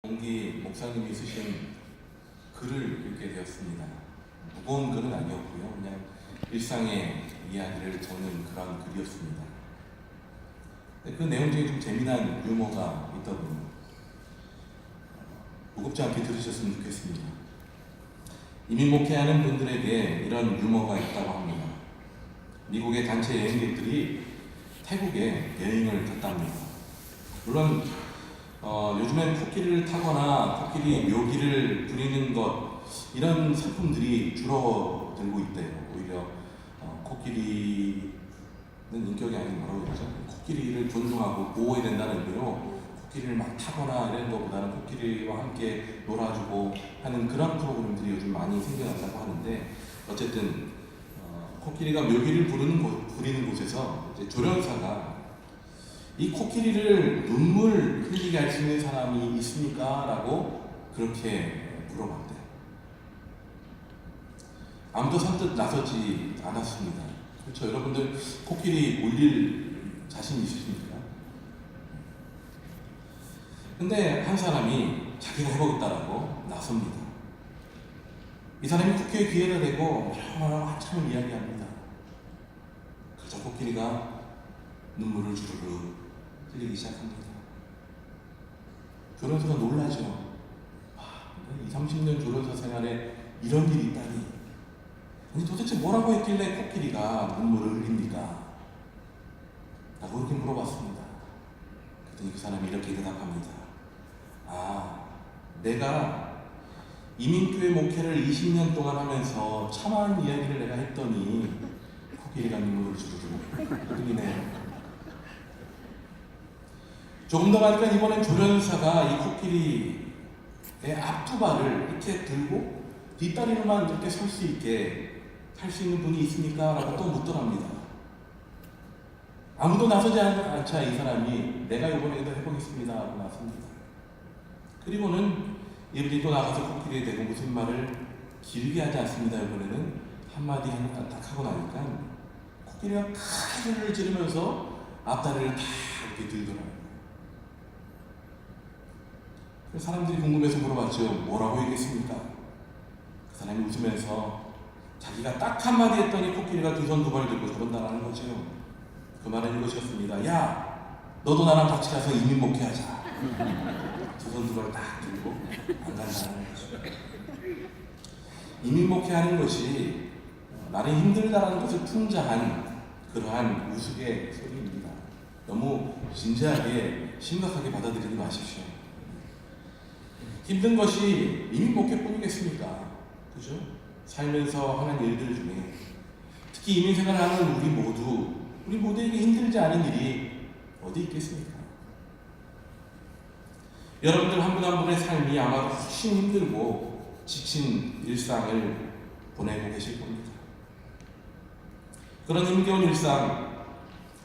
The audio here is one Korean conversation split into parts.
공기 목사님이 쓰신 글을 읽게 되었습니다. 무거운 글은 아니었고요. 그냥 일상의 이야기를 적는 그런 글이었습니다. 그 내용 중에 좀 재미난 유머가 있더군요. 무겁지 않게 들으셨으면 좋겠습니다. 이민 목회하는 분들에게 이런 유머가 있다고 합니다. 미국의 단체 여행객들이 태국에 여행을 갔답니다. 물론 요즘엔 코끼리를 타거나 코끼리 묘기를 부리는 것 이런 상품들이 줄어들고 있대요. 오히려 코끼리는 인격이 아닌 뭐라고 그러죠? 코끼리를 존중하고 보호해야 된다는 의미로 코끼리를 막 타거나 이런 것보다는 코끼리와 함께 놀아주고 하는 그런 프로그램들이 요즘 많이 생겨났다고 하는데, 어쨌든 코끼리가 묘기를 부리는 곳에서 이제 조련사가 이 코끼리를 눈물 흘리게 할 수 있는 사람이 있습니까? 라고 그렇게 물어봤대요. 아무도 선뜻 나서지 않았습니다. 그렇죠? 여러분들 코끼리 올릴 자신 있으십니까? 근데 한 사람이 자기가 해보겠다라고 나섭니다. 이 사람이 국회에 기회를 대고 한참을 이야기합니다. 그래서 코끼리가 눈물을 주르르 흘리기 시작합니다. 조련사가 놀라죠. 20-30년 조련사 생활에 이런 일이 있다니. 아니 도대체 뭐라고 했길래 코끼리가 눈물을 흘립니까? 라고 그렇게 물어봤습니다. 그랬더니 그 사람이 이렇게 대답합니다. 내가 이민교회 목회를 20년 동안 하면서 참한 이야기를 내가 했더니 코끼리가 눈물을 주르르 흘리네요. 조금 더 가니까 이번엔 조련사가 이 코끼리의 앞두발을 이렇게 들고 뒷다리로만 이렇게 설 수 있게 할 수 있는 분이 있습니까? 라고 또 묻더랍니다. 아무도 나서지 않자 이 사람이 내가 이번에도 해보겠습니다 하고 나섭니다. 그리고는 이분이 또 나가서 코끼리에 대고 무슨 말을 길게 하지 않습니다. 이번에는 한마디 딱 하고 나니까 코끼리가 큰 소리를 지르면서 앞다리를 다 이렇게 들더라고요. 사람들이 궁금해서 물어봤죠. 뭐라고 얘기했습니까? 그 사람이 웃으면서 자기가 딱 한마디 했더니 코끼리가 두 손 두 발 들고 저런다라는 거죠. 그 말은 이것이었습니다. 야, 너도 나랑 같이 가서 이민 목회하자. 두 손 두 발 딱 들고 안 간다는 거죠. 이민 목회하는 것이 나는 힘들다라는 것을 풍자한 그러한 우스갯소리입니다. 너무 진지하게 심각하게 받아들이지 마십시오. 힘든 것이 이민 목회뿐이겠습니까? 그죠? 살면서 하는 일들 중에 특히 이민 생활하는 우리 모두에게 힘들지 않은 일이 어디 있겠습니까? 여러분들 한 분 한 분의 삶이 아마도 훨씬 힘들고 지친 일상을 보내고 계실 겁니다. 그런 힘겨운 일상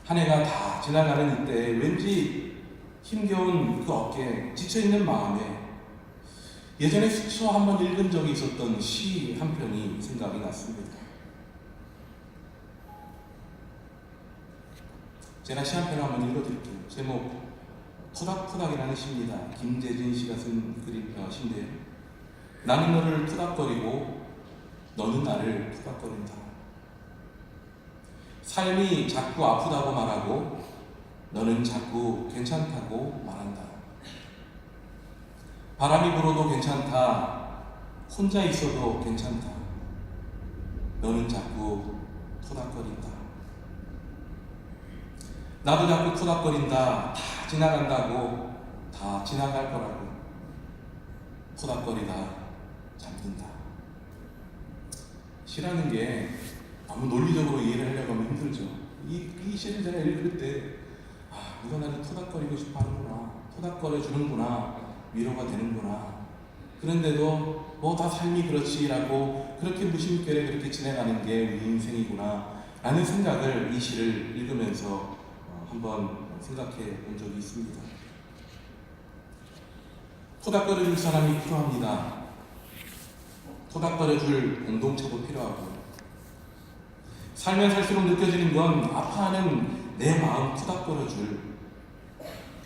한 해가 다 지나가는 이때 왠지 힘겨운 그 어깨에 지쳐있는 마음에 예전에 스쳐 한번 읽은 적이 있었던 시 한 편이 생각이 났습니다. 제가 시 한 편을 한번 읽어드릴게요. 제목 토닥토닥이라는 시입니다. 김재진 씨가 쓴 시인데요. 나는 너를 토닥거리고 너는 나를 토닥거린다. 삶이 자꾸 아프다고 말하고 너는 자꾸 괜찮다고 말한다. 바람이 불어도 괜찮다. 혼자 있어도 괜찮다. 너는 자꾸 토닥거린다. 나도 자꾸 토닥거린다. 다 지나간다고, 다 지나갈 거라고. 토닥거리다 잠든다. 시라는 게 너무 논리적으로 이해를 하려고 하면 힘들죠. 이 시를 제가 읽을 때 누가 나를 토닥거리고 싶어 하는구나. 토닥거려 주는구나. 위로가 되는구나. 그런데도 다 삶이 그렇지라고 그렇게 무심결에 그렇게 지나가는 게 우리 인생이구나 라는 생각을 이 시를 읽으면서 한번 생각해 본 적이 있습니다. 토닥거려 줄 사람이 필요합니다. 토닥거려 줄 공동체도 필요하고, 살면 살수록 느껴지는 건 아파하는 내 마음 토닥거려 줄,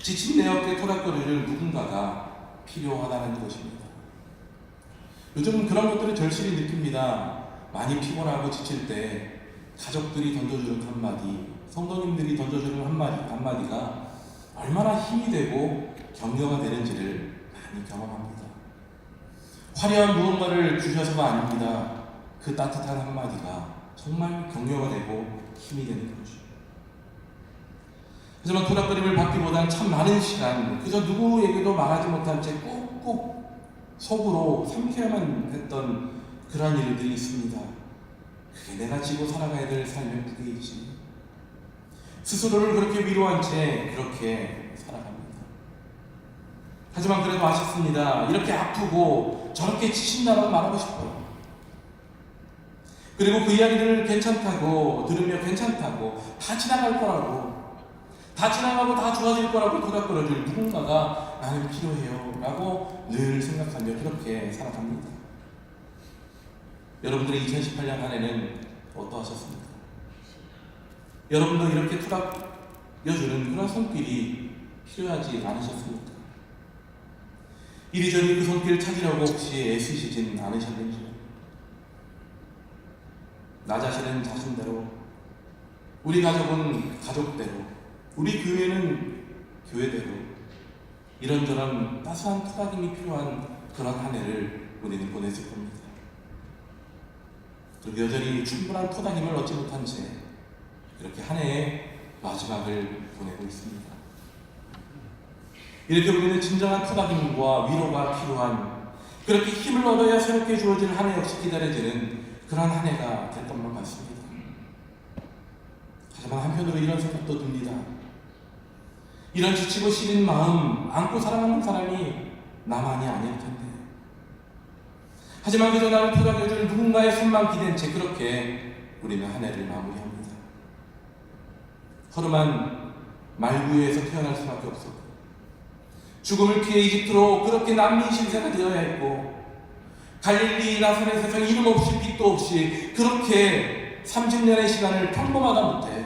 지친 내 어깨 토닥거려 줄 누군가가 필요하다는 것입니다. 요즘 그런 것들을 절실히 느낍니다. 많이 피곤하고 지칠 때 가족들이 던져주는 한마디, 성도님들이 던져주는 한마디가 얼마나 힘이 되고 격려가 되는지를 많이 경험합니다. 화려한 무언가를 주셔서가 아닙니다. 그 따뜻한 한마디가 정말 격려가 되고 힘이 되는 거죠. 하지만 토닥거림을 받기보다는 참 많은 시간 그저 누구에게도 말하지 못한 채 꾹꾹 속으로 삼켜야만 했던 그런 일들이 있습니다. 그게 내가 지고 살아가야 될 삶의 무게이지. 스스로를 그렇게 위로한 채 그렇게 살아갑니다. 하지만 그래도 아쉽습니다. 이렇게 아프고 저렇게 지친다고 말하고 싶어요. 그리고 그 이야기들을 괜찮다고 들으며 괜찮다고 다 지나갈 거라고 다 지나가고 다 좋아질 거라고 토닥거려줄 누군가가 나는 필요해요 라고 늘 생각하며 그렇게 살아갑니다. 여러분들의 2018년 한 해는 어떠하셨습니까? 여러분도 이렇게 토닥여주는 그런 손길이 필요하지 않으셨습니까? 이리저리 그 손길을 찾으려고 혹시 애쓰시진 않으셨는지요? 나 자신은 자신대로, 우리 가족은 가족대로, 우리 교회는 교회대로 이런저런 따스한 토닥임이 필요한 그런 한 해를 우리는 보냈을 겁니다. 그리고 여전히 충분한 토닥임을 얻지 못한 채 이렇게 한 해의 마지막을 보내고 있습니다. 이렇게 우리는 진정한 토닥임과 위로가 필요한 그렇게 힘을 얻어야 새롭게 주어질 한 해 역시 기다려지는 그런 한 해가 될 것만 같습니다. 하지만 한편으로 이런 생각도 듭니다. 이런 지치고 시린 마음 안고 살아가는 사람이 나만이 아닐 텐데. 하지만 그저 나를 토닥여줄 누군가의 손만 기댄 채 그렇게 우리는 한 해를 마무리합니다. 허름한 말구에서 태어날 수밖에 없었고 죽음을 피해 이집트로 그렇게 난민 신세가 되어야 했고 갈릴리 나사렛에서 이름 없이 빛도 없이 그렇게 30년의 시간을 평범하다 못해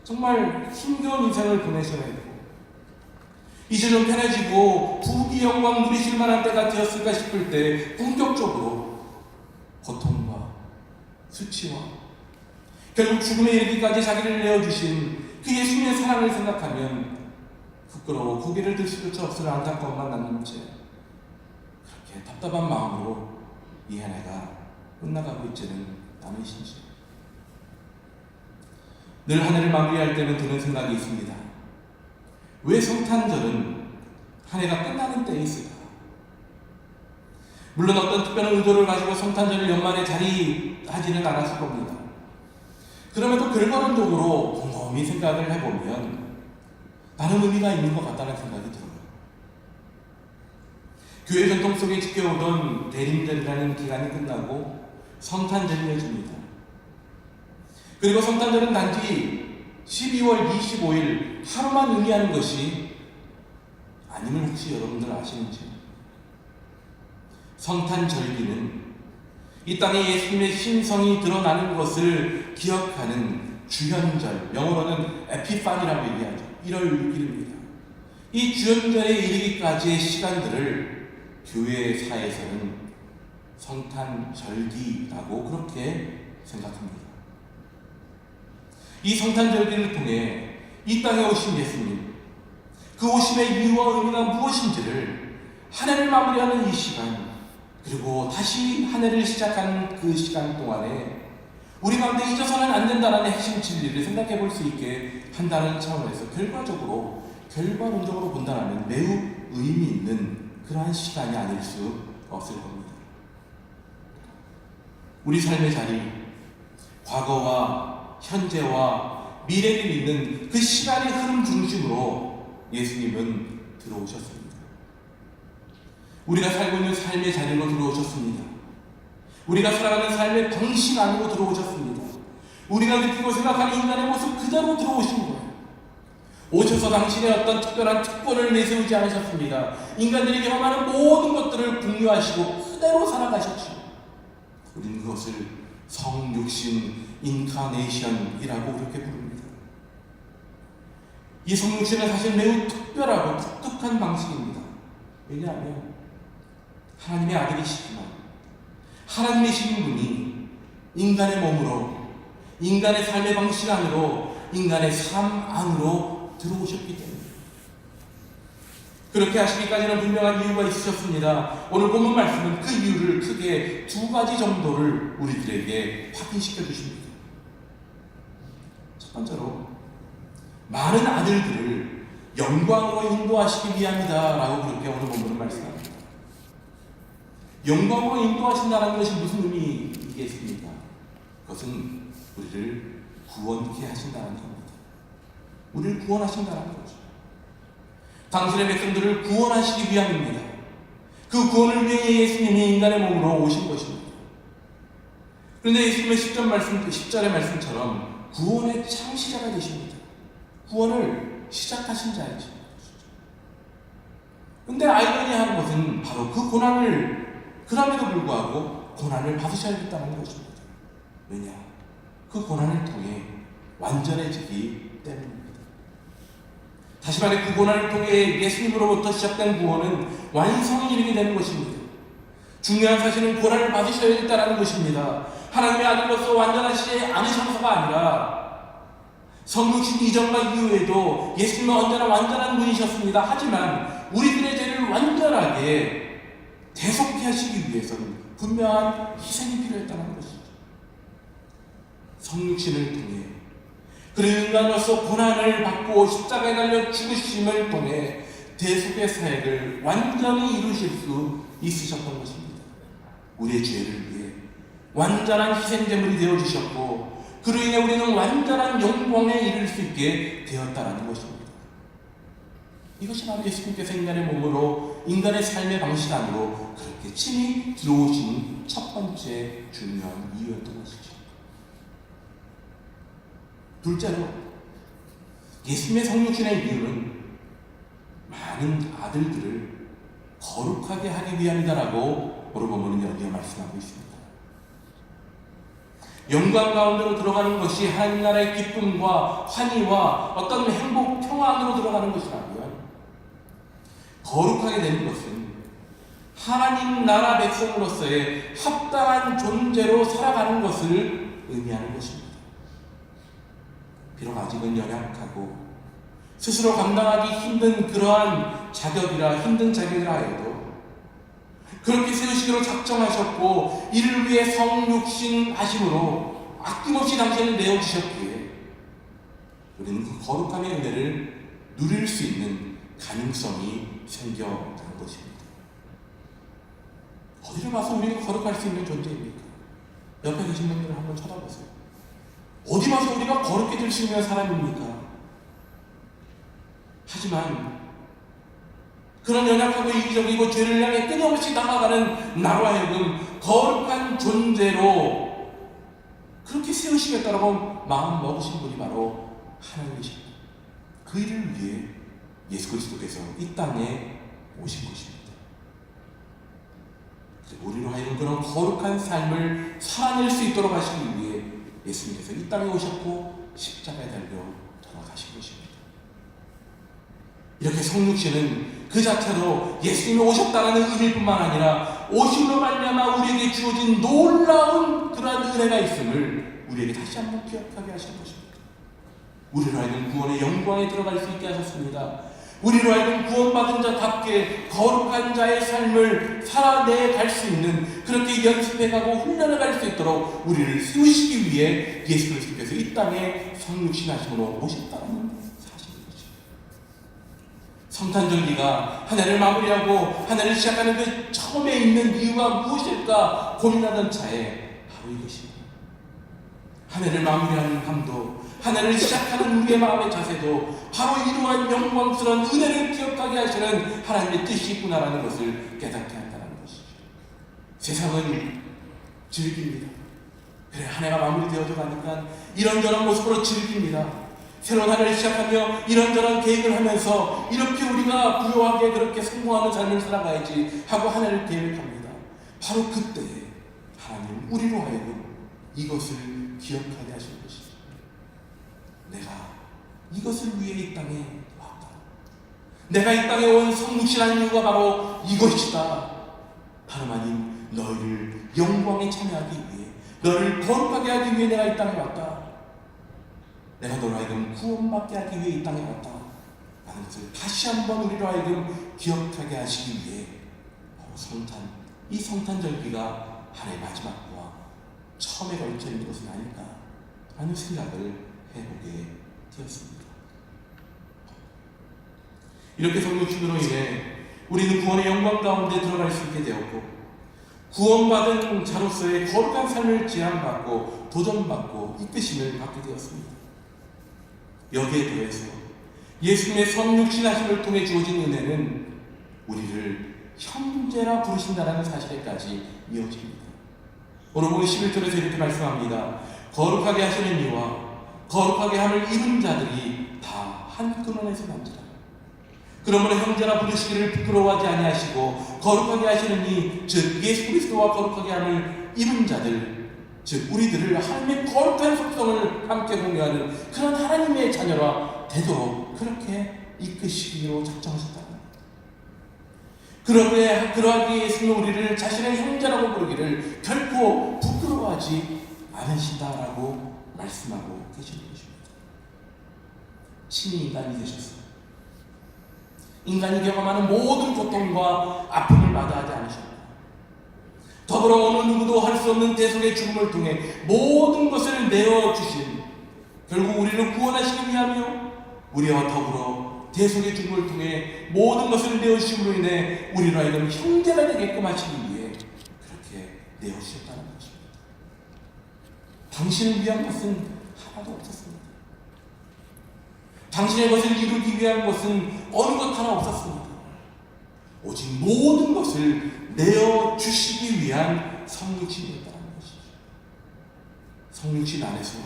정말 힘겨운 인생을 보내셔야 했고 이제 좀 편해지고 부귀 영광 누리실 만한 때가 되었을까 싶을 때 본격적으로 고통과 수치와 결국 죽음에 이르기까지 자기를 내어주신 그 예수님의 사랑을 생각하면 부끄러워 고개를 들 수조차 없을 안타까움만 남는 채 그렇게 답답한 마음으로 이 한 해가 끝나가고 있지는 않으신지. 늘 한 해를 마무리할 때는 드는 생각이 있습니다. 왜 성탄절은 한 해가 끝나는 때에 있을까? 물론 어떤 특별한 의도를 가지고 성탄절을 연말에 자리하지는 않았을 겁니다. 그럼에도 결과론적으로 곰곰이 생각을 해보면 나는 의미가 있는 것 같다는 생각이 들어요. 교회 전통 속에 지켜오던 대림절이라는 기간이 끝나고 성탄절이 이어집니다. 그리고 성탄절은 단지 12월 25일 하루만 의미하는 것이 아님을 혹시 여러분들 아시는지? 성탄절기는 이 땅에 예수님의 신성이 드러나는 것을 기억하는 주현절, 영어로는 에피파니라고 얘기하죠. 1월 6일입니다. 이 주현절에 이르기까지의 시간들을 교회사에서는 성탄절기라고 그렇게 생각합니다. 이 성탄절기를 통해 이 땅에 오신 예수님, 그 오심의 이유와 의미가 무엇인지를 한 해를 마무리하는 이 시간, 그리고 다시 한 해를 시작하는 그 시간 동안에 우리 가운데 잊어서는 안 된다는 핵심 진리를 생각해 볼 수 있게 한다는 차원에서 결과론적으로 본다면 매우 의미 있는 그러한 시간이 아닐 수 없을 겁니다. 우리 삶의 자리, 과거와 현재와 미래를 잇는 그 시간의 흐름 중심으로 예수님은 들어오셨습니다. 우리가 살고 있는 삶의 자리로 들어오셨습니다. 우리가 살아가는 삶의 방식 안으로 들어오셨습니다. 우리가 느끼고 생각하는 인간의 모습 그대로 들어오신 거예요. 오셔서 당신의 어떤 특별한 특권을 내세우지 않으셨습니다. 인간들이 경험하는 모든 것들을 공유하시고 그대로 살아가셨죠. 우리는 그것을 성육신 인카네이션이라고 그렇게 부릅니다. 이 성육신은 사실 매우 특별하고 독특한 방식입니다. 왜냐하면 하나님의 아들이시지만 하나님이신 분이 인간의 몸으로, 인간의 삶의 방식 안으로, 인간의 삶 안으로 들어오셨기 때문에 그렇게 하시기까지는 분명한 이유가 있으셨습니다. 오늘 본문 말씀은 그 이유를 크게 두 가지 정도를 우리들에게 확인시켜 주십니다. 첫 번째로, 많은 아들들을 영광으로 인도하시기 위함이다 라고 그렇게 오늘 본문은 말씀합니다. 영광으로 인도하신다는 것이 무슨 의미이겠습니까? 그것은 우리를 구원케 하신다는 겁니다. 우리를 구원하신다는 거죠. 당신의 백성들을 구원하시기 위함입니다. 그 구원을 위해 예수님이 인간의 몸으로 오신 것입니다. 그런데 예수님의 10절의 말씀처럼 구원의 창시자가 되십니다. 구원을 시작하신 자이죠. 그런데 아이러니한 것은 바로 그 고난을, 그럼에도 불구하고 고난을 받으셔야겠다는 것입니다. 왜냐? 그 고난을 통해 완전해지기 때문입니다. 다시 말해 그 고난을 통해 예수님으로부터 시작된 구원은 완성을 이루게 되는 것입니다. 중요한 사실은 고난을 받으셔야겠다는 것입니다. 하나님의 아들로서 완전하시지 않으셔서가 아니라 성육신 이전과 이후에도 예수님은 언제나 완전한 분이셨습니다. 하지만 우리들의 죄를 완전하게 대속케 하시기 위해서는 분명한 희생이 필요했다는 것이죠. 성육신을 통해 그리고 인간으로서 고난을 받고 십자가에 달려 죽으심을 통해 대속의 사역을 완전히 이루실 수 있으셨던 것입니다. 우리의 죄를 위해 완전한 희생제물이 되어주셨고 그로 인해 우리는 완전한 영광에 이를 수 있게 되었다는 것입니다. 이것이 바로 예수님께서 인간의 몸으로 인간의 삶의 방식 안으로 그렇게 친히 들어오신 첫 번째 중요한 이유였던 것이죠. 둘째로, 예수님의 성육신의 이유는 많은 아들들을 거룩하게 하기 위함이다라고 오늘 본문은 여기에 말씀하고 있습니다. 영광 가운데로 들어가는 것이 하나님 나라의 기쁨과 환희와 어떤 행복, 평화 안으로 들어가는 것이라면, 거룩하게 되는 것은 하나님 나라 백성으로서의 합당한 존재로 살아가는 것을 의미하는 것입니다. 비록 아직은 연약하고 스스로 감당하기 힘든 그러한 힘든 자격이라 해도 그렇게 세우시기로 작정하셨고 이를 위해 성육신 하심으로 아낌없이 당신을 내어주셨기에 우리는 그 거룩함의 은혜를 누릴 수 있는 가능성이 생겨난 것입니다. 어디를 봐서 우리가 거룩할 수 있는 존재입니까? 옆에 계신 분들을 한번 쳐다보세요. 어디 봐서 우리가 거룩게 될 수 있는 사람입니까? 하지만 그런 연약하고 이기적이고 죄를 향해 끊임없이 나아가는 나로 하여금 거룩한 존재로 그렇게 세우시겠다라고 마음 먹으신 분이 바로 하나님이십니다. 그 일을 위해 예수 그리스도께서 이 땅에 오신 것입니다. 우리로 하여금 그런 거룩한 삶을 살아낼 수 있도록 하시기 위해 예수님께서 이 땅에 오셨고 십자가에 달려 돌아가신 것입니다. 이렇게 성육신은 그 자체로 예수님이 오셨다는 의미뿐만 아니라 오심으로 말미암아 우리에게 주어진 놀라운 그러한 은혜가 있음을 우리에게 다시 한번 기억하게 하신 것입니다. 우리로 하여금 구원의 영광에 들어갈 수 있게 하셨습니다. 우리로 하여금 구원받은 자답게 거룩한 자의 삶을 살아내 갈 수 있는, 그렇게 연습해가고 훈련해갈 수 있도록 우리를 세우시기 위해 예수 그리스도께서 이 땅에 성육신하심으로 오셨다는 사실이죠. 성탄절기가 한 해를 마무리하고 한 해를 시작하는 그 처음에 있는 이유가 무엇일까 고민하던 차에 바로 이것입니다. 한 해를 마무리하는 밤도, 한 해를 시작하는 우리의 마음의 자세도 바로 이러한 영광스러운 은혜를 기억하게 하시는 하나님의 뜻이 있구나라는 것을 깨닫게 한다는 것이죠. 세상은 즐깁니다. 그래, 한 해가 마무리되어져 가니까 이런저런 모습으로 즐깁니다. 새로운 한 해를 시작하며 이런저런 계획을 하면서 이렇게 우리가 부유하게 그렇게 성공하는 삶을 살아가야지 하고 한 해를 계획합니다. 바로 그때 하나님 우리로 하여금 이것을 기억하게 하신 것이죠. 내가 이것을 위해 이 땅에 왔다. 내가 이 땅에 온 성육신한 이유가 바로 이것이다. 다름 아닌 너희를 영광에 참여하기 위해, 너를 거룩하게 하기 위해 내가 이 땅에 왔다. 내가 너로 하여금 구원받게 하기 위해 이 땅에 왔다. 라는 것을 다시 한번 우리로 하여금 기억하게 하시기 위해 이 성탄절기가 하나의 마지막과 처음에 걸쳐 있는 것은 아닐까 하는 생각을 해보게 되었습니다. 이렇게 성육신으로 인해 우리는 구원의 영광 가운데 들어갈 수 있게 되었고, 구원받은 자로서의 거룩한 삶을 제한받고 도전받고 이끄심을 받게 되었습니다. 여기에 더해서 예수님의 성육신하심을 통해 주어진 은혜는 우리를 형제라 부르신다는 사실에까지 이어집니다. 오늘 보면 11절에서 이렇게 말씀합니다. 거룩하게 하시는 이와 거룩하게 함을 입은 자들이 다 한 근원에서 난지라. 그러므로 형제라 부르시기를 부끄러워하지 아니하시고 거룩하게 하시는 이, 즉 예수 그리스도와 거룩하게 함을 입은 자들, 즉 우리들을 하나님의 거룩한 속성을 함께 공유하는 그런 하나님의 자녀라 되도록 그렇게 이끄시기로 작정하셨다. 그러하기에 예수님은 우리를 자신의 형제라고 부르기를 결코 부끄러워하지 않으신다라고 말씀하고 계시는 것입니다. 친히 인간이 되셨어요. 인간이 경험하는 모든 고통과 아픔을 마다하지 않으셨다. 더불어 어느 누구도 할 수 없는 대속의 죽음을 통해 모든 것을 내어주신, 결국 우리를 구원하시기 위하며 우리와 더불어 대속의 죽음을 통해 모든 것을 내어주심으로 인해 우리로 하여금 형제가 되게끔 하시기 위해 그렇게 내어주셨다는 것입니다. 당신을 위한 것은 하나도 없었습니다. 당신의 것을 이루기 위한 것은 어느 것 하나 없었습니다. 오직 모든 것을 내어주시기 위한 성육신이었다는 것이죠. 성육신 안에서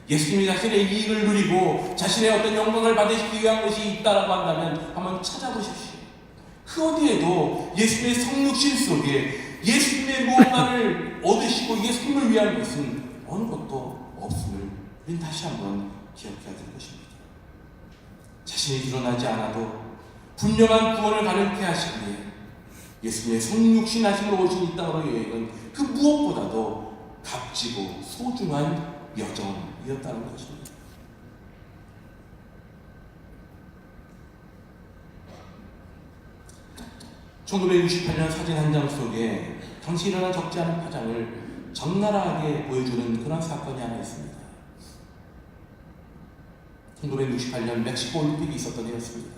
예수님이 자신의 이익을 누리고 자신의 어떤 영광을 받으시기 위한 것이 있다라고 한다면 한번 찾아보십시오. 그 어디에도 예수님의 성육신 속에 예수님의 무언가를 얻으시고 예수님을 위한 것은 어느 것도 없음을 우리는 다시 한번 기억해야 될 것입니다. 자신이 드러나지 않아도 분명한 구원을 가능케 하시기에 예수님의 성육신하심으로 오신 이 땅으로 여행은 그 무엇보다도 값지고 소중한 여정이었다는 것입니다. (1968년) 사진 한 장 속에 당시 일어난 적지 않은 파장을 적나라하게 보여주는 그런 사건이 하나 있습니다. 1968년 멕시코 올림픽이 있었던 해였습니다.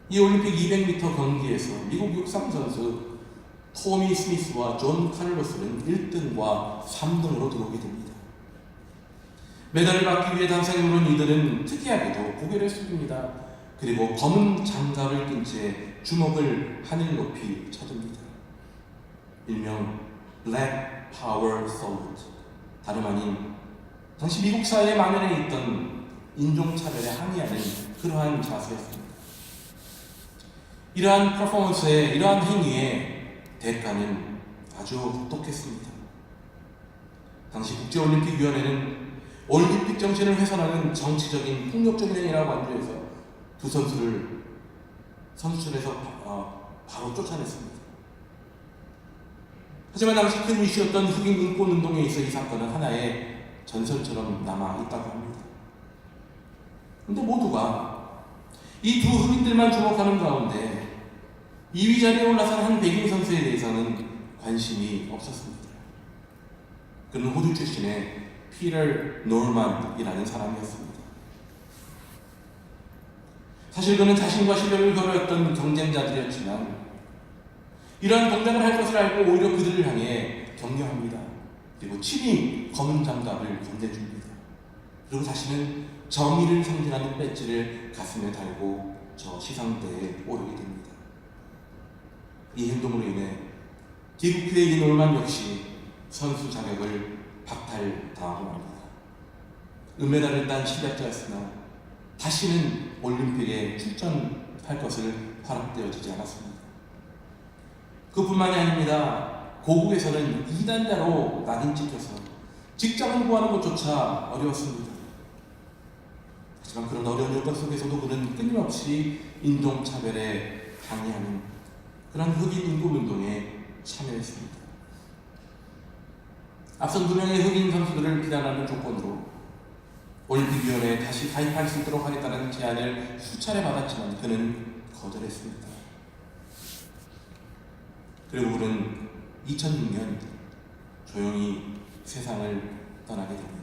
이 올림픽 200m 경기에서 미국 육상 선수 토미 스미스와 존 칼로스는 1등과 3등으로 들어오게 됩니다. 메달을 받기 위해 단상에 오른 이들은 특이하게도 고개를 숙입니다. 그리고 검은 장갑을 낀 채 주먹을 하늘 높이 쳐듭니다. 일명 Black Power Salute, 다름 아닌 당시 미국 사회에 만연해 있던 인종차별에 항의하는 그러한 자세였습니다. 이러한 퍼포먼스의, 이러한 행위의 대가는 아주 혹독했습니다. 당시 국제올림픽위원회는 올림픽 정신을 훼손하는 정치적인 폭력적인 행위라고 안주해서 두 선수를 선수촌에서 바로 쫓아냈습니다. 하지만 당시 큰 이슈였던 흑인 인권 운동에 있어 이 사건은 하나의 전설처럼 남아있다고 합니다. 그런데 모두가 이 두 흑인들만 주목하는 가운데 2위 자리에 올라선 한 백인 선수에 대해서는 관심이 없었습니다. 그는 호주 출신의 피터 노먼이라는 사람이었습니다. 사실 그는 자신과 실력을 겨루었던 경쟁자들이었지만 이러한 동작을 할 것을 알고 오히려 그들을 향해 격려합니다. 그리고 친히 검은 장갑을 건네줍니다. 그리고 자신은 정의를 상징하는 배지를 가슴에 달고 저 시상대에 오르게 됩니다. 이 행동으로 인해 기국회의 이 노만 역시 선수 자격을 박탈당하고 맙니다. 은메달을 딴 실력자였으나 다시는 올림픽에 출전할 것을 허락되어지지 않았습니다. 그뿐만이 아닙니다. 고국에서는 이단자로 낙인 찍혀서 직장을 구하는 것조차 어려웠습니다. 하지만 그런 어려운 여건 속에서도 그는 끊임없이 인종차별에 항의하는 그런 흑인 인권운동에 참여했습니다. 앞선 2명의 흑인 선수들을 비난하는 조건으로 올림픽위원회에 다시 가입할 수 있도록 하겠다는 제안을 수차례 받았지만 그는 거절했습니다. 그리고 그는 2006년 조용히 세상을 떠나게 됩니다.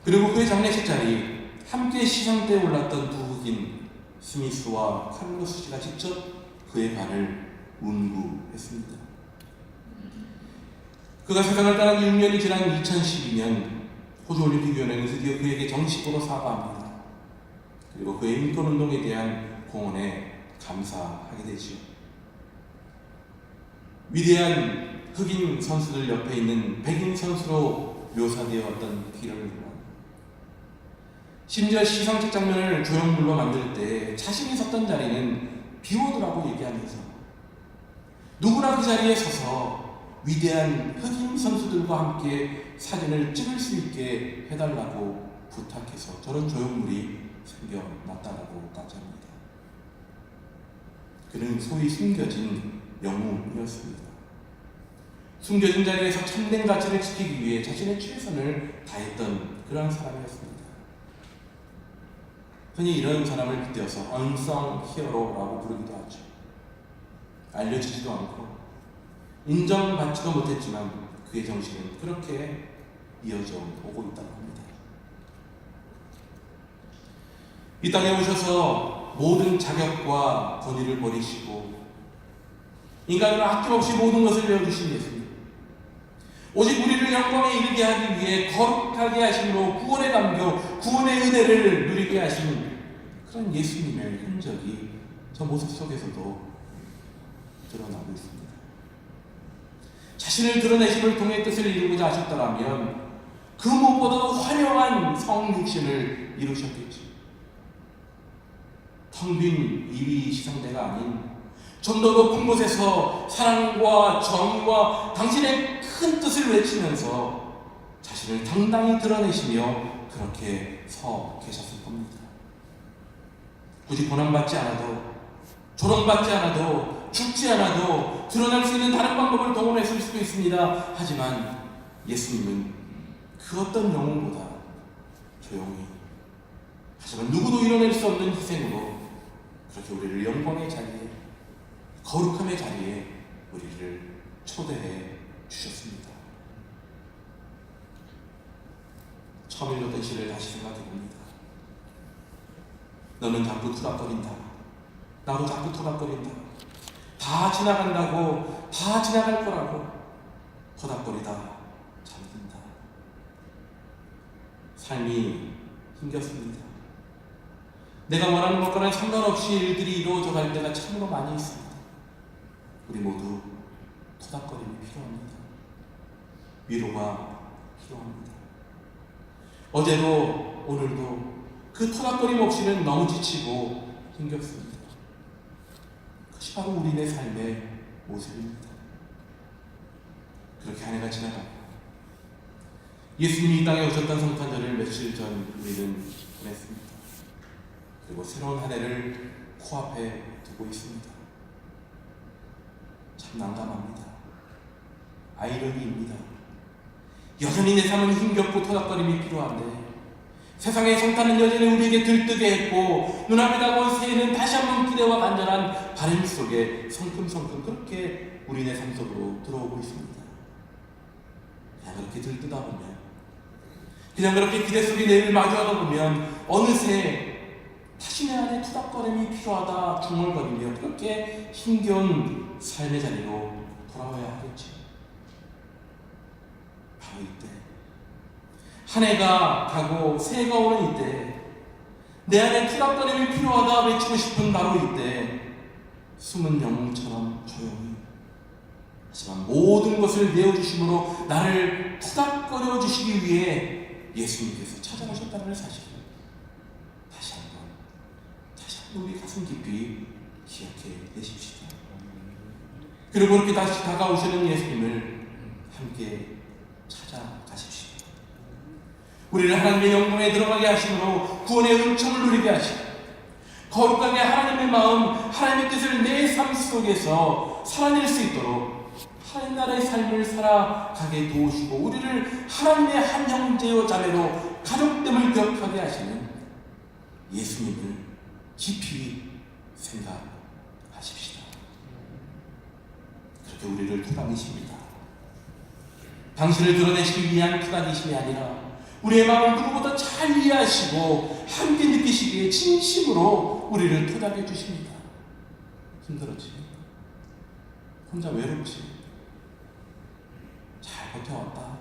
그리고 그의 장례식 자리 함께 시상대에 올랐던 두 흑인 스미스와 칼로스 씨가 직접 그의 발을 운구했습니다. 그가 세상을 떠난 지 6년이 지난 2012년 호주올림픽위원회는 드디어 그에게 정식으로 사과합니다. 그리고 그의 인권운동에 대한 공헌에 감사하게 되지요. 위대한 흑인 선수들 옆에 있는 백인 선수로 묘사되었던 피럴. 심지어 시상식 장면을 조형물로 만들 때 자신이 섰던 자리는 비워두라고 얘기하면서 누구나 그 자리에 서서 위대한 흑인 선수들과 함께 사진을 찍을 수 있게 해달라고 부탁해서 저런 조형물이 생겨났다라고까지 합니다. 그는 소위 숨겨진 영웅이었습니다. 숨겨진 자리에서 참된 가치를 지키기 위해 자신의 최선을 다했던 그런 사람이었습니다. 흔히 이런 사람을 빗대어서 unsung hero라고 부르기도 하죠. 알려지지도 않고 인정받지도 못했지만 그의 정신은 그렇게 이어져 오고 있다고 합니다. 이 땅에 오셔서 모든 자격과 권위를 버리시고 인간으로 아낌없이 모든 것을 내어주신 예수님, 오직 우리를 영광에 이르게 하기 위해 거룩하게 하심으로 구원의 감교, 구원의 은혜를 누리게 하신 그런 예수님의 흔적이 저 모습 속에서도 드러나고 있습니다. 자신을 드러내심을 통해 뜻을 이루고자 하셨더라면 그 무엇보다도 화려한 성육신을 이루셨겠지. 텅 빈 이비 시상대가 아닌 좀 더 높은 곳에서 사랑과 정의와 당신의 큰 뜻을 외치면서 자신을 당당히 드러내시며 그렇게 서 계셨을 겁니다. 굳이 고난받지 않아도, 조롱받지 않아도, 죽지 않아도 드러날 수 있는 다른 방법을 동원했을 수도 있습니다. 하지만 예수님은 그 어떤 영웅보다 조용히, 하지만 누구도 이뤄낼 수 없는 희생으로 그렇게 우리를 영광의 자리에, 거룩함의 자리에 우리를 초대해 주셨습니다. 처음 읽었던 시를 다시 생각해 봅니다. 너는 자꾸 투닥거린다. 나도 자꾸 투닥거린다. 다 지나간다고, 다 지나갈 거라고 토닥거리다 잠든다. 삶이 힘겹습니다. 내가 원하는 것과는 상관없이 일들이 이루어져 갈 때가 참으로 많이 있습니다. 우리 모두 토닥거림이 필요합니다. 위로가 필요합니다. 어제도 오늘도 그 토닥거림 없이는 너무 지치고 힘겹습니다. 그것이 바로 우리의 삶의 모습입니다. 그렇게 한 해가 지나가고 예수님이 이 땅에 오셨던 성탄절을 며칠 전 우리는 보냈습니다. 그리고 새로운 한 해를 코앞에 두고 있습니다. 참 난감합니다. 아이러니입니다. 여전히 내 삶은 힘겹고 토닥거림이 필요한데 세상의 성탄은 여전히 우리에게 들뜨게 했고 눈앞에 다가온 새해는 다시 한번 기대와 간절한 바람 속에 성큼성큼 그렇게 우리네 삶 속으로 들어오고 있습니다. 그냥 그렇게 들뜨다 보면, 그냥 그렇게 기대 속에 내일을 마주하다 보면 어느새 다시 내 안에 투닥거림이 필요하다 중얼거리며 그렇게 힘겨운 삶의 자리로 돌아와야 하겠지. 바로 이때, 한 해가 가고 새해가 오는 이때, 내 안에 투닥거림이 필요하다 외치고 싶은 바로 이때 숨은 영웅처럼 조용히, 하지만 모든 것을 내어주심으로 나를 투닥거려 주시기 위해 예수님께서 찾아오셨다는 사실을 다시 한번 우리 가슴 깊이 기억해 내십시오. 그리고 그렇게 다시 다가오시는 예수님을 함께 찾아가십시오. 우리를 하나님의 영광에 들어가게 하심으로 구원의 은총을 누리게 하시고 거룩하게 하나님의 마음, 하나님의 뜻을 내 삶 속에서 살아낼 수 있도록 하나님 나라의 삶을 살아가게 도우시고 우리를 하나님의 한 형제요 자매로 가족됨을 기억하게 하시는 예수님을 깊이 생각하십시다. 그렇게 우리를 토닥이십니다. 당신을 드러내시기 위한 토닥이심이 아니라 우리의 마음을 누구보다 잘 이해하시고 함께 느끼시기에 진심으로 우리를 토닥여 주십니다. 힘들었지? 혼자 외롭지? 잘 버텨왔다.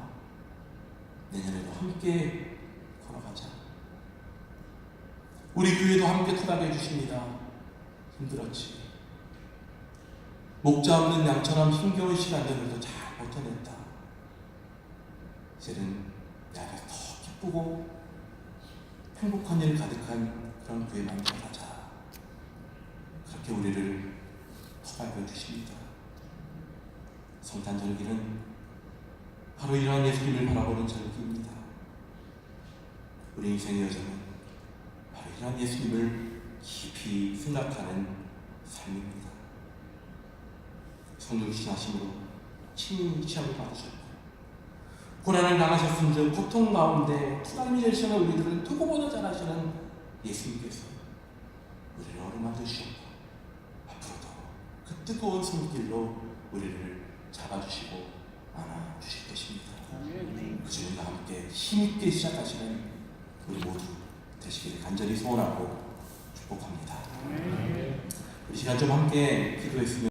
내년에도 함께 걸어가자. 우리 교회도 함께 토닥여 주십니다. 힘들었지? 목자 없는 양처럼 힘겨운 시간들도 잘 버텨냈다. 이제는 내가 더 기쁘고 행복한 일 가득한 그런 교회 만들어가자. 그렇게 우리를 토닥여 주십니다. 성탄절기는 바로 이러한 예수님을 바라보는 절기입니다. 우리 인생의 여정은 바로 이러한 예수님을 깊이 생각하는 삶입니다. 성령 신하심으로 친히 시험을 받으셨고 고난을 당하셨은즉 고통 가운데 투닥이 되시는 우리들은 누구보다 잘 아시는 예수님께서 우리를 어루만져 주셨고 앞으로도 그 뜨거운 손길로 우리를 잡아주시고 안아주실 것입니다. 그 주님과 함께 힘있게 시작하시는 우리 모두 되시기를 간절히 소원하고 축복합니다. 우리 시간 좀 함께 기도했으면